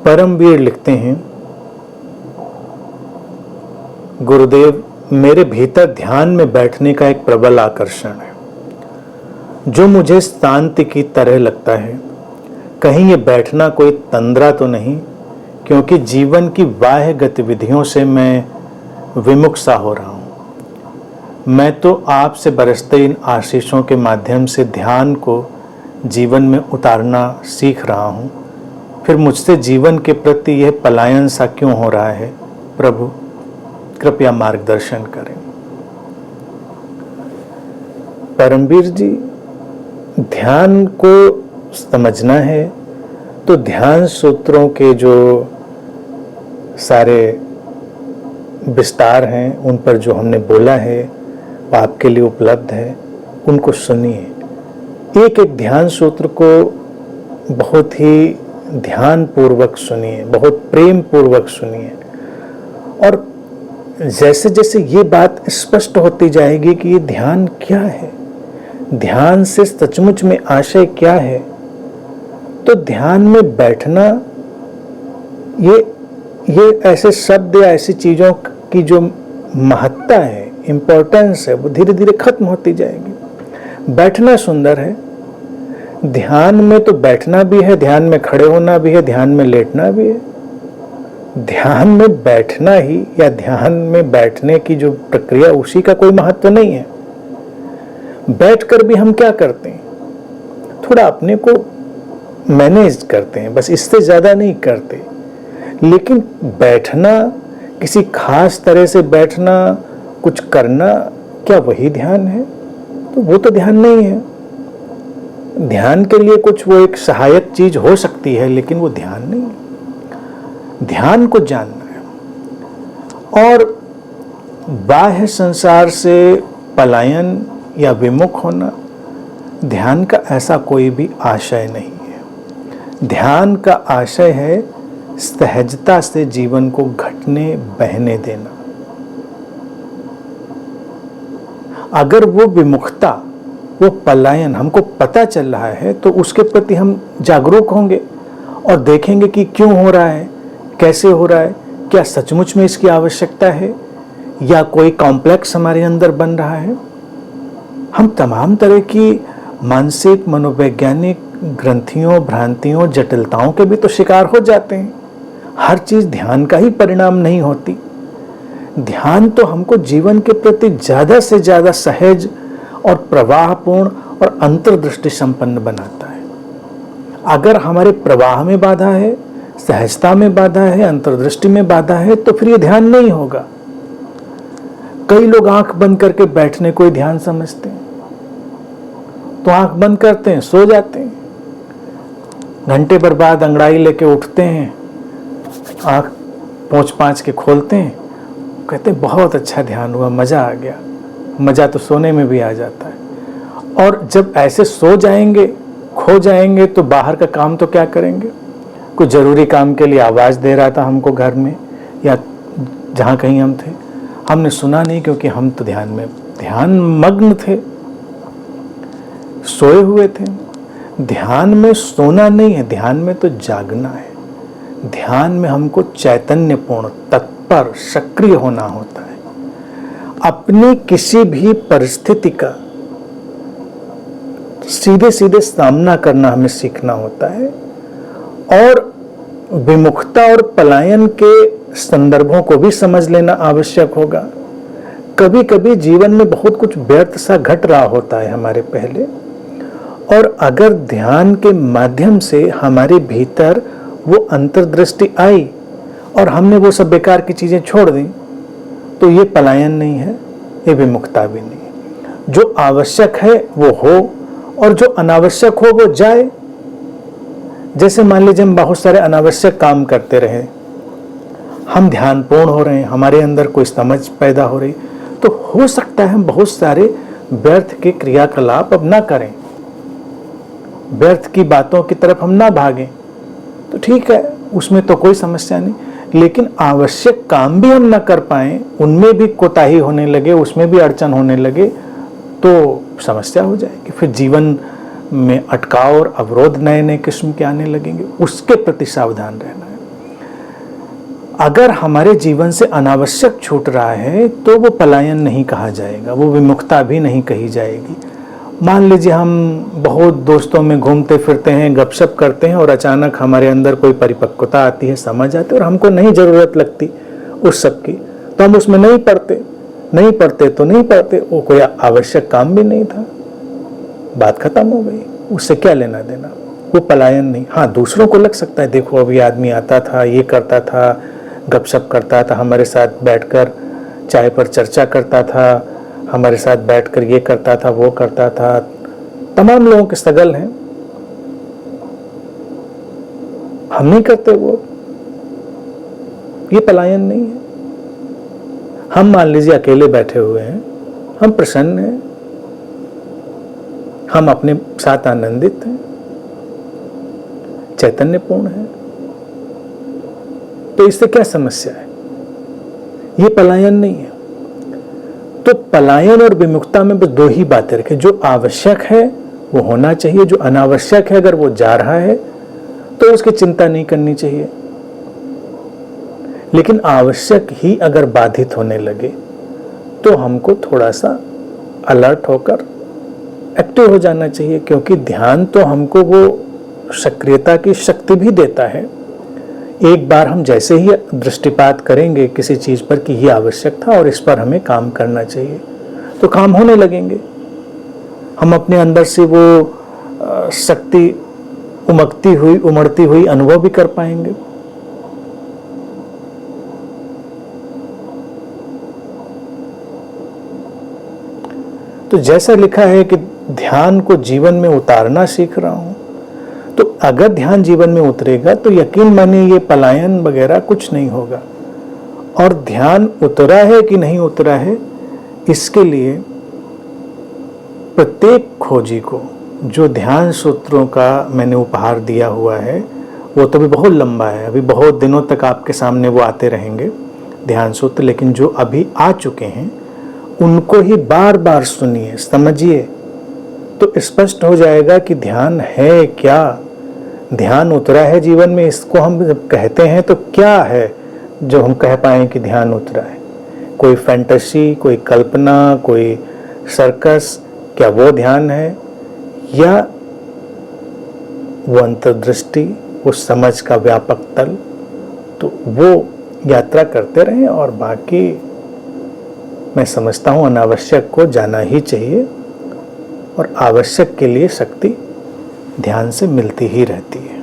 परमवीर लिखते हैं, गुरुदेव, मेरे भीतर ध्यान में बैठने का एक प्रबल आकर्षण है जो मुझे शांति की तरह लगता है। कहीं ये बैठना कोई तंद्रा तो नहीं, क्योंकि जीवन की बाह्य गतिविधियों से मैं विमुख सा हो रहा हूँ। मैं तो आपसे बरसते इन आशीषों के माध्यम से ध्यान को जीवन में उतारना सीख रहा हूँ। फिर मुझसे जीवन के प्रति यह पलायन सा क्यों हो रहा है? प्रभु कृपया मार्गदर्शन करें। परमवीर जी, ध्यान को समझना है तो ध्यान सूत्रों के जो सारे विस्तार हैं, उन पर जो हमने बोला है वो आपके लिए उपलब्ध है, उनको सुनिए। एक एक ध्यान सूत्र को बहुत ही ध्यान पूर्वक सुनिए, बहुत प्रेम पूर्वक सुनिए, और जैसे जैसे ये बात स्पष्ट होती जाएगी कि ये ध्यान क्या है, ध्यान से सचमुच में आशय क्या है, तो ध्यान में बैठना ये ऐसे शब्द या ऐसी चीज़ों की जो महत्ता है, इम्पोर्टेंस है, वो धीरे धीरे खत्म होती जाएगी। बैठना सुंदर है, ध्यान में तो बैठना भी है, ध्यान में खड़े होना भी है, ध्यान में लेटना भी है। ध्यान में बैठना ही या ध्यान में बैठने की जो प्रक्रिया, उसी का कोई महत्व नहीं है। बैठकर भी हम क्या करते हैं? थोड़ा अपने को मैनेज करते हैं, बस इससे ज़्यादा नहीं करते। लेकिन बैठना, किसी खास तरह से बैठना, कुछ करना, क्या वही ध्यान है? तो वो तो ध्यान नहीं है। ध्यान के लिए कुछ वो एक सहायक चीज हो सकती है, लेकिन वो ध्यान नहीं है। ध्यान को जानना है और बाह्य संसार से पलायन या विमुख होना, ध्यान का ऐसा कोई भी आशय नहीं है। ध्यान का आशय है सहजता से जीवन को घटने बहने देना। अगर वो विमुखता, वो पलायन हमको पता चल रहा है तो उसके प्रति हम जागरूक होंगे और देखेंगे कि क्यों हो रहा है, कैसे हो रहा है, क्या सचमुच में इसकी आवश्यकता है या कोई कॉम्प्लेक्स हमारे अंदर बन रहा है। हम तमाम तरह की मानसिक, मनोवैज्ञानिक ग्रंथियों, भ्रांतियों, जटिलताओं के भी तो शिकार हो जाते हैं। हर चीज ध्यान का ही परिणाम नहीं होती। ध्यान तो हमको जीवन के प्रति ज्यादा से ज्यादा सहज और प्रवाहपूर्ण और अंतर्दृष्टि संपन्न बनाता है। अगर हमारे प्रवाह में बाधा है, सहजता में बाधा है, अंतर्दृष्टि में बाधा है, तो फिर ये ध्यान नहीं होगा। कई लोग आंख बंद करके बैठने को ही ध्यान समझते हैं, तो आंख बंद करते हैं, सो जाते हैं। घंटे भर बाद अंगड़ाई लेके उठते हैं, आंख पोंछ पाँच के खोलते हैं, कहते हैं बहुत अच्छा ध्यान हुआ, मजा आ गया। मजा तो सोने में भी आ जाता है। और जब ऐसे सो जाएंगे, खो जाएंगे, तो बाहर का काम तो क्या करेंगे? कुछ जरूरी काम के लिए आवाज दे रहा था हमको घर में या जहाँ कहीं हम थे, हमने सुना नहीं क्योंकि हम तो ध्यान मग्न थे, सोए हुए थे। ध्यान में सोना नहीं है, ध्यान में तो जागना है। ध्यान में हमको चैतन्यपूर्ण, तत्पर, सक्रिय होना होता है। अपनी किसी भी परिस्थिति का सीधे सीधे सामना करना हमें सीखना होता है और विमुखता और पलायन के संदर्भों को भी समझ लेना आवश्यक होगा। कभी कभी जीवन में बहुत कुछ व्यर्थ सा घट रहा होता है हमारे पहले, और अगर ध्यान के माध्यम से हमारे भीतर वो अंतर्दृष्टि आई और हमने वो सब बेकार की चीजें छोड़ दी, तो ये पलायन नहीं है, ये विमुखता भी नहीं है। जो आवश्यक है वो हो और जो अनावश्यक हो वो जाए। जैसे मान लीजिए हम बहुत सारे अनावश्यक काम करते रहे, हम ध्यानपूर्ण हो रहे हैं, हमारे अंदर कोई समझ पैदा हो रही, तो हो सकता है हम बहुत सारे व्यर्थ के क्रियाकलाप अब ना करें, व्यर्थ की बातों की तरफ हम ना भागें, तो ठीक है, उसमें तो कोई समस्या नहीं। लेकिन आवश्यक काम भी हम ना कर पाए, उनमें भी कोताही होने लगे, उसमें भी अड़चन होने लगे, तो समस्या हो जाएगी। फिर जीवन में अटकाव और अवरोध नए नए किस्म के आने लगेंगे। उसके प्रति सावधान रहना है। अगर हमारे जीवन से अनावश्यक छूट रहा है तो वो पलायन नहीं कहा जाएगा, वो विमुखता भी नहीं कही जाएगी। मान लीजिए हम बहुत दोस्तों में घूमते फिरते हैं, गपशप करते हैं और अचानक हमारे अंदर कोई परिपक्वता आती है, समझ आती है और हमको नहीं ज़रूरत लगती उस सब की, तो हम उसमें नहीं पढ़ते तो नहीं पढ़ते, वो कोई आवश्यक काम भी नहीं था, बात खत्म हो गई, उससे क्या लेना देना, वो पलायन नहीं। हाँ, दूसरों को लग सकता है, देखो अभी आदमी आता था, ये करता था, गपशप करता था, हमारे साथ बैठकर चाय पर चर्चा करता था, हमारे साथ बैठकर ये करता था, वो करता था, तमाम लोगों के सगल हैं, हम नहीं करते वो, ये पलायन नहीं है। हम मान लीजिए अकेले बैठे हुए हैं, हम प्रसन्न हैं, हम अपने साथ आनंदित हैं, चैतन्यपूर्ण है, तो इससे क्या समस्या है? ये पलायन नहीं है। तो पलायन और विमुखता में बस दो ही बातें रखें, जो आवश्यक है वो होना चाहिए, जो अनावश्यक है अगर वो जा रहा है तो उसकी चिंता नहीं करनी चाहिए, लेकिन आवश्यक ही अगर बाधित होने लगे तो हमको थोड़ा सा अलर्ट होकर एक्टिव हो जाना चाहिए, क्योंकि ध्यान तो हमको वो सक्रियता की शक्ति भी देता है। एक बार हम जैसे ही दृष्टिपात करेंगे किसी चीज़ पर कि ये आवश्यक था और इस पर हमें काम करना चाहिए, तो काम होने लगेंगे, हम अपने अंदर से वो शक्ति उमड़ती हुई अनुभव भी कर पाएंगे। तो जैसा लिखा है कि ध्यान को जीवन में उतारना सीख रहा हूं, तो अगर ध्यान जीवन में उतरेगा तो यकीन मानिए ये पलायन वगैरह कुछ नहीं होगा। और ध्यान उतरा है कि नहीं उतरा है, इसके लिए प्रत्येक खोजी को जो ध्यान सूत्रों का मैंने उपहार दिया हुआ है, वो तो भी बहुत लंबा है, अभी बहुत दिनों तक आपके सामने वो आते रहेंगे ध्यान सूत्र, लेकिन जो अभी आ चुके हैं उनको ही बार बार सुनिए, समझिए, तो स्पष्ट हो जाएगा कि ध्यान है क्या, ध्यान उतरा है जीवन में। इसको हम जब कहते हैं तो क्या है जो हम कह पाएं कि ध्यान उतरा है? कोई फैंटेसी, कोई कल्पना, कोई सर्कस, क्या वो ध्यान है? या वो अंतर्दृष्टि, वो समझ का व्यापक तल? तो वो यात्रा करते रहें, और बाकी मैं समझता हूँ अनावश्यक को जाना ही चाहिए, और आवश्यक के लिए शक्ति ध्यान से मिलती ही रहती है।